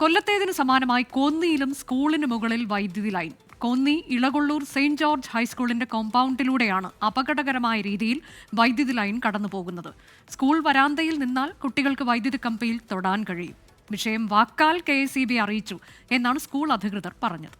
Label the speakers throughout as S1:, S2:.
S1: കൊല്ലത്തേതിന് സമാനമായി കോന്നിയിലും സ്കൂളിന് മുകളിൽ വൈദ്യുതി line. Konni Elakollur Saint George ഹൈസ്കൂളിന്റെ കോമ്പൗണ്ടിലൂടെയാണ് അപകടകരമായ രീതിയിൽ വൈദ്യുതി ലൈൻ കടന്നുപോകുന്നത്. സ്കൂൾ വരാന്തയിൽ നിന്നാൽ കുട്ടികൾക്ക് വൈദ്യുതി കമ്പിയിൽ തൊടാൻ കഴിയും. വിഷയം വാക്കാൽ KSEB അറിയിച്ചു എന്നാണ് സ്കൂൾ അധികൃതർ പറഞ്ഞത്.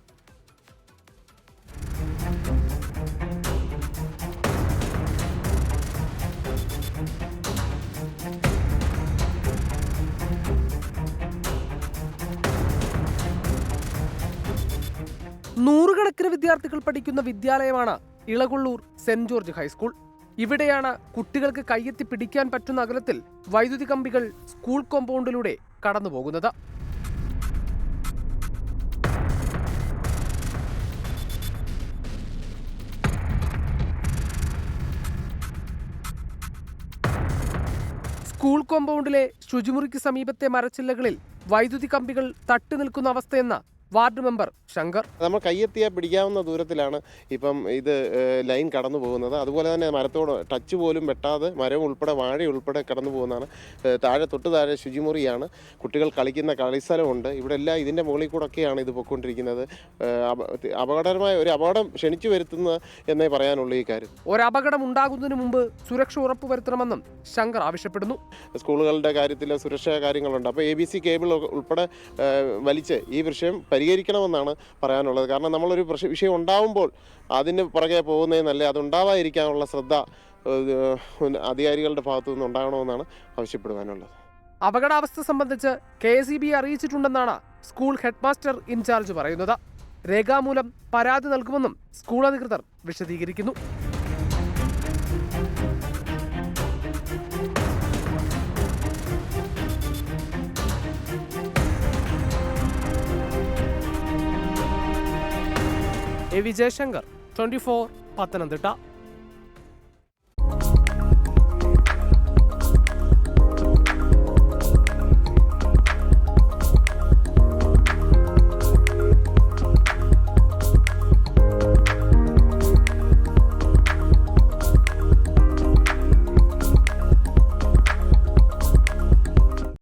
S2: നൂറുകണക്കിന് വിദ്യാർത്ഥികൾ പഠിക്കുന്ന വിദ്യാലയമാണ് ഇളകൊള്ളൂർ സെന്റ് ജോർജ് ഹൈസ്കൂൾ. ഇവിടെയാണ് കുട്ടികൾക്ക് കയ്യെത്തി പിടിക്കാൻ പറ്റുന്ന അകലത്തിൽ വൈദ്യുതി കമ്പികൾ സ്കൂൾ കോമ്പൗണ്ടിലൂടെ കടന്നുപോകുന്നത്. സ്കൂൾ കോമ്പൗണ്ടിലെ ശുചിമുറിക്ക് സമീപത്തെ മരച്ചില്ലകളിൽ വൈദ്യുതി കമ്പികൾ തട്ടി നിൽക്കുന്ന അവസ്ഥയെന്ന് വാർഡ് മെമ്പർ ശങ്കർ.
S3: നമ്മൾ കയ്യെത്തിയാൽ പിടിക്കാവുന്ന ദൂരത്തിലാണ് ഇപ്പം ഇത് ലൈൻ കടന്നു പോകുന്നത്. അതുപോലെ തന്നെ മരത്തോട് ടച്ച് പോലും വെട്ടാതെ മരം ഉൾപ്പെടെ വാഴ ഉൾപ്പെടെ കടന്നു പോകുന്നതാണ്. തൊട്ട് താഴെ ശുചിമുറിയാണ്, കുട്ടികൾ കളിക്കുന്ന കളിസ്ഥലമുണ്ട്. ഇവിടെ എല്ലാം ഇതിൻ്റെ മുകളിൽ കൂടെ ഒക്കെയാണ് ഇത് പൊയ്ക്കൊണ്ടിരിക്കുന്നത്. അപകടകരമായ ഒരു അപകടം ക്ഷണിച്ചു വരുത്തുന്നത് എന്നേ പറയാനുള്ളൂ ഈ കാര്യം.
S2: ഒരപകടം ഉണ്ടാകുന്നതിന് മുമ്പ് സുരക്ഷ ഉറപ്പുവരുത്തണമെന്നും ശങ്കർ ആവശ്യപ്പെടുന്നു.
S3: സ്കൂളുകളുടെ കാര്യത്തിൽ സുരക്ഷാ കാര്യങ്ങളുണ്ട്. അപ്പോൾ ABC കേബിൾ ഉൾപ്പെടെ വലിച്ച് ഈ വിഷയം പരിഹരിക്കണമെന്നാണ് പറയാനുള്ളത്. കാരണം നമ്മളൊരു വിഷയം ഉണ്ടാവുമ്പോൾ അതിന് പുറകെ പോകുന്നതിനല്ലേ, അതുണ്ടാവാതിരിക്കാനുള്ള ശ്രദ്ധ അധികാരികളുടെ ഭാഗത്തു നിന്ന് ഉണ്ടാകണമെന്നാണ് ആവശ്യപ്പെടുവാനുള്ളത്.
S2: അപകടാവസ്ഥ സംബന്ധിച്ച് KSEB അറിയിച്ചിട്ടുണ്ടെന്നാണ് സ്കൂൾ ഹെഡ്മാസ്റ്റർ ഇൻചാർജ് പറയുന്നത്. രേഖാമൂലം പരാതി നൽകുമെന്നും സ്കൂൾ അധികൃതർ വിശദീകരിക്കുന്നു. AV ജയശങ്കർ, 24 പത്തനംതിട്ട.